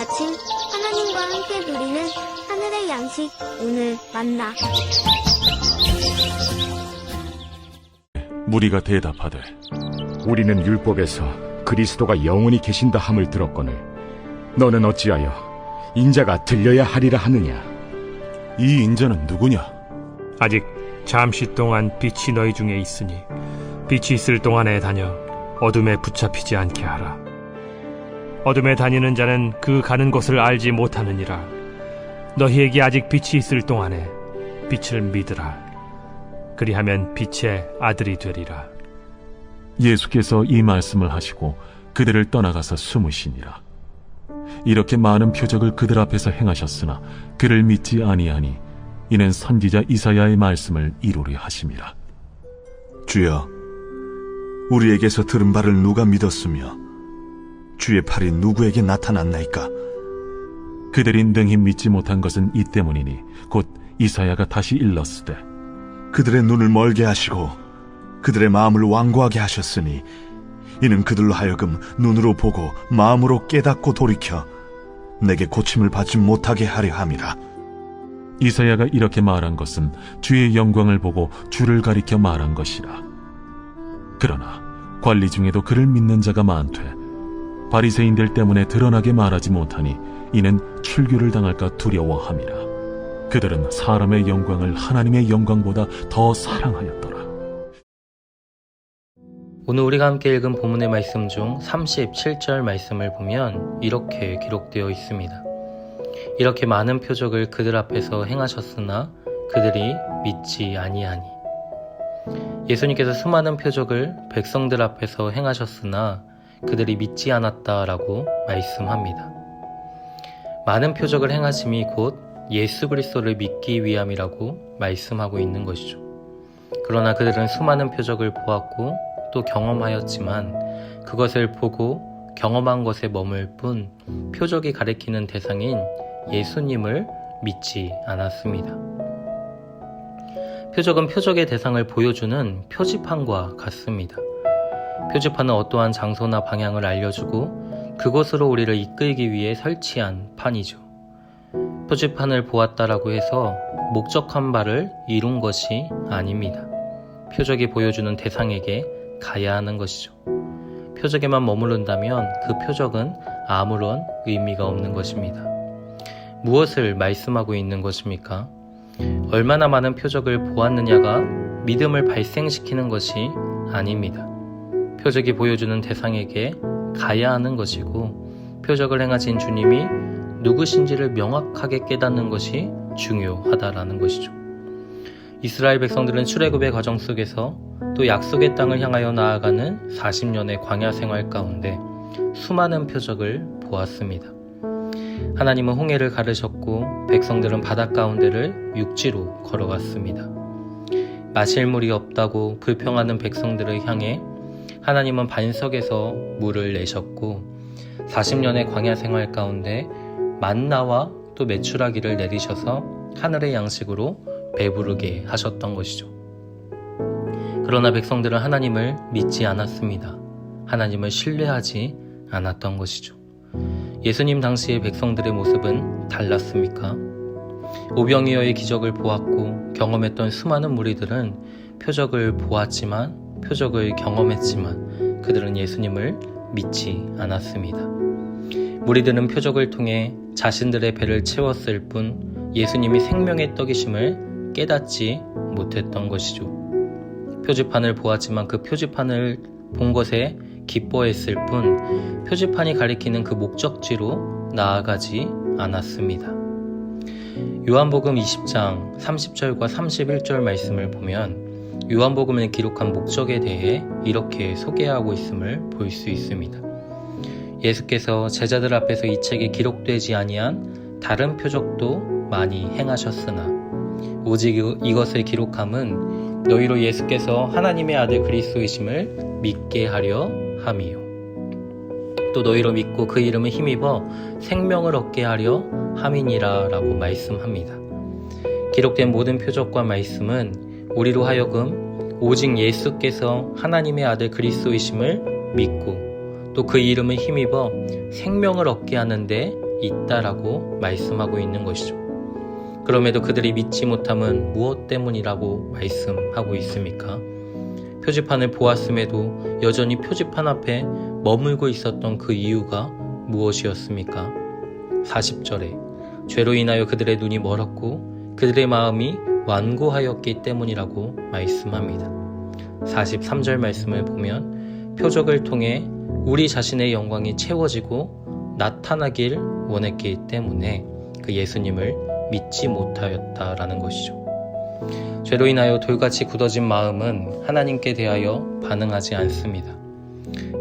아침 하나님과 함께 누리는 하늘의 양식 오늘 만나. 무리가 대답하되 우리는 율법에서 그리스도가 영원히 계신다 함을 들었거늘 너는 어찌하여 인자가 들려야 하리라 하느냐? 이 인자는 누구냐? 아직 잠시 동안 빛이 너희 중에 있으니 빛이 있을 동안에 다녀 어둠에 붙잡히지 않게 하라. 어둠에 다니는 자는 그 가는 곳을 알지 못하느니라. 너희에게 아직 빛이 있을 동안에 빛을 믿으라. 그리하면 빛의 아들이 되리라. 예수께서 이 말씀을 하시고 그들을 떠나가서 숨으시니라. 이렇게 많은 표적을 그들 앞에서 행하셨으나 그를 믿지 아니하니 이는 선지자 이사야의 말씀을 이루려 하심이라. 주여, 우리에게서 들은 바를 누가 믿었으며 주의 팔이 누구에게 나타났나이까? 그들이 능히 믿지 못한 것은 이 때문이니 곧 이사야가 다시 일렀으되 그들의 눈을 멀게 하시고 그들의 마음을 완고하게 하셨으니 이는 그들로 하여금 눈으로 보고 마음으로 깨닫고 돌이켜 내게 고침을 받지 못하게 하려 함이라. 이사야가 이렇게 말한 것은 주의 영광을 보고 주를 가리켜 말한 것이라. 그러나 관리 중에도 그를 믿는 자가 많되 바리새인들 때문에 드러나게 말하지 못하니 이는 출교를 당할까 두려워함이라. 그들은 사람의 영광을 하나님의 영광보다 더 사랑하였더라. 오늘 우리가 함께 읽은 본문의 말씀 중 37절 말씀을 보면 이렇게 기록되어 있습니다. 이렇게 많은 표적을 그들 앞에서 행하셨으나 그들이 믿지 아니하니. 예수님께서 수많은 표적을 백성들 앞에서 행하셨으나 그들이 믿지 않았다라고 말씀합니다. 많은 표적을 행하심이 곧 예수 그리스도를 믿기 위함이라고 말씀하고 있는 것이죠. 그러나 그들은 수많은 표적을 보았고 또 경험하였지만 그것을 보고 경험한 것에 머물 뿐 표적이 가리키는 대상인 예수님을 믿지 않았습니다. 표적은 표적의 대상을 보여주는 표지판과 같습니다. 표지판은 어떠한 장소나 방향을 알려주고 그곳으로 우리를 이끌기 위해 설치한 판이죠. 표지판을 보았다라고 해서 목적한 바를 이룬 것이 아닙니다. 표적이 보여주는 대상에게 가야 하는 것이죠. 표적에만 머무른다면 그 표적은 아무런 의미가 없는 것입니다. 무엇을 말씀하고 있는 것입니까? 얼마나 많은 표적을 보았느냐가 믿음을 발생시키는 것이 아닙니다. 표적이 보여주는 대상에게 가야 하는 것이고 표적을 행하신 주님이 누구신지를 명확하게 깨닫는 것이 중요하다라는 것이죠. 이스라엘 백성들은 출애굽의 과정 속에서 또 약속의 땅을 향하여 나아가는 40년의 광야 생활 가운데 수많은 표적을 보았습니다. 하나님은 홍해를 가르셨고 백성들은 바다 가운데를 육지로 걸어갔습니다. 마실 물이 없다고 불평하는 백성들을 향해 하나님은 반석에서 물을 내셨고 40년의 광야 생활 가운데 만나와 또 메추라기를 내리셔서 하늘의 양식으로 배부르게 하셨던 것이죠. 그러나 백성들은 하나님을 믿지 않았습니다. 하나님을 신뢰하지 않았던 것이죠. 예수님 당시의 백성들의 모습은 달랐습니까? 오병이어의 기적을 보았고 경험했던 수많은 무리들은 표적을 보았지만 표적을 경험했지만 그들은 예수님을 믿지 않았습니다. 무리들은 표적을 통해 자신들의 배를 채웠을 뿐 예수님이 생명의 떡이심을 깨닫지 못했던 것이죠. 표지판을 보았지만 그 표지판을 본 것에 기뻐했을 뿐 표지판이 가리키는 그 목적지로 나아가지 않았습니다. 요한복음 20장 30절과 31절 말씀을 보면 요한복음을 기록한 목적에 대해 이렇게 소개하고 있음을 볼 수 있습니다. 예수께서 제자들 앞에서 이 책에 기록되지 아니한 다른 표적도 많이 행하셨으나 오직 이것을 기록함은 너희로 예수께서 하나님의 아들 그리스도이심을 믿게 하려 함이요 또 너희로 믿고 그 이름을 힘입어 생명을 얻게 하려 함이니라 라고 말씀합니다. 기록된 모든 표적과 말씀은 우리로 하여금 오직 예수께서 하나님의 아들 그리스도이심을 믿고 또 그 이름을 힘입어 생명을 얻게 하는데 있다라고 말씀하고 있는 것이죠. 그럼에도 그들이 믿지 못함은 무엇 때문이라고 말씀하고 있습니까? 표지판을 보았음에도 여전히 표지판 앞에 머물고 있었던 그 이유가 무엇이었습니까? 40절에 죄로 인하여 그들의 눈이 멀었고 그들의 마음이 완고하였기 때문이라고 말씀합니다. 43절 말씀을 보면 표적을 통해 우리 자신의 영광이 채워지고 나타나길 원했기 때문에 그 예수님을 믿지 못하였다라는 것이죠. 죄로 인하여 돌같이 굳어진 마음은 하나님께 대하여 반응하지 않습니다.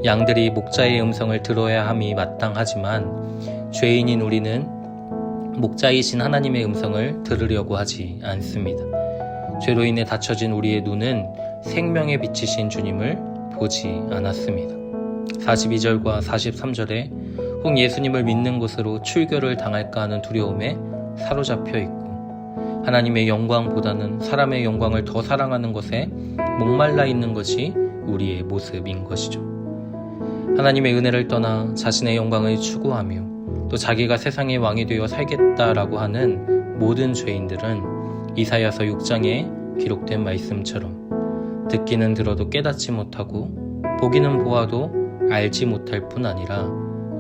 양들이 목자의 음성을 들어야 함이 마땅하지만 죄인인 우리는 목자이신 하나님의 음성을 들으려고 하지 않습니다. 죄로 인해 닫혀진 우리의 눈은 생명의 빛이신 주님을 보지 않았습니다. 42절과 43절에 혹 예수님을 믿는 곳으로 출교를 당할까 하는 두려움에 사로잡혀 있고 하나님의 영광보다는 사람의 영광을 더 사랑하는 것에 목말라 있는 것이 우리의 모습인 것이죠. 하나님의 은혜를 떠나 자신의 영광을 추구하며 또 자기가 세상의 왕이 되어 살겠다라고 하는 모든 죄인들은 이사야서 6장에 기록된 말씀처럼 듣기는 들어도 깨닫지 못하고 보기는 보아도 알지 못할 뿐 아니라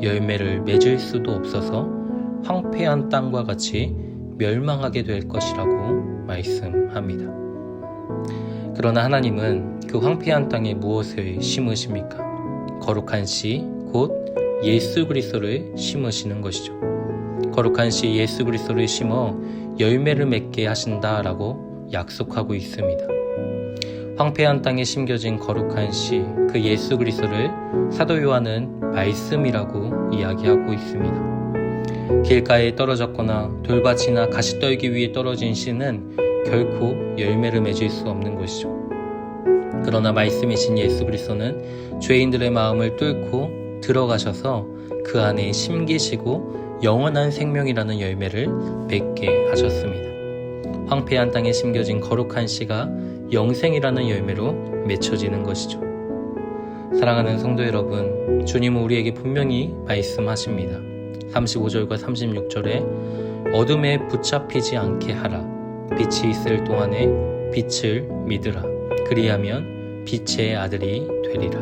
열매를 맺을 수도 없어서 황폐한 땅과 같이 멸망하게 될 것이라고 말씀합니다. 그러나 하나님은 그 황폐한 땅에 무엇을 심으십니까? 거룩한 씨, 곧 예수 그리스도를 심으시는 것이죠. 거룩한 씨 예수 그리스도를 심어 열매를 맺게 하신다라고 약속하고 있습니다. 황폐한 땅에 심겨진 거룩한 씨, 그 예수 그리스도를 사도 요한은 말씀이라고 이야기하고 있습니다. 길가에 떨어졌거나 돌밭이나 가시떨기 위에 떨어진 씨는 결코 열매를 맺을 수 없는 것이죠. 그러나 말씀이신 예수 그리스도는 죄인들의 마음을 뚫고 들어가셔서 그 안에 심기시고 영원한 생명이라는 열매를 맺게 하셨습니다. 황폐한 땅에 심겨진 거룩한 씨가 영생이라는 열매로 맺혀지는 것이죠. 사랑하는 성도 여러분, 주님은 우리에게 분명히 말씀하십니다. 35절과 36절에 어둠에 붙잡히지 않게 하라. 빛이 있을 동안에 빛을 믿으라. 그리하면 빛의 아들이 되리라.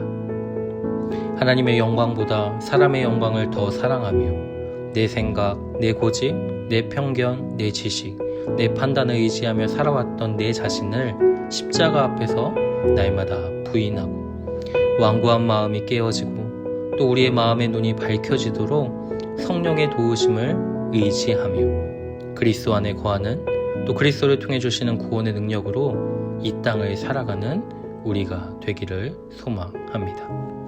하나님의 영광보다 사람의 영광을 더 사랑하며 내 생각, 내 고집, 내 편견, 내 지식, 내 판단을 의지하며 살아왔던 내 자신을 십자가 앞에서 날마다 부인하고 완고한 마음이 깨어지고 또 우리의 마음의 눈이 밝혀지도록 성령의 도우심을 의지하며 그리스도 안에 거하는 또 그리스도를 통해 주시는 구원의 능력으로 이 땅을 살아가는 우리가 되기를 소망합니다.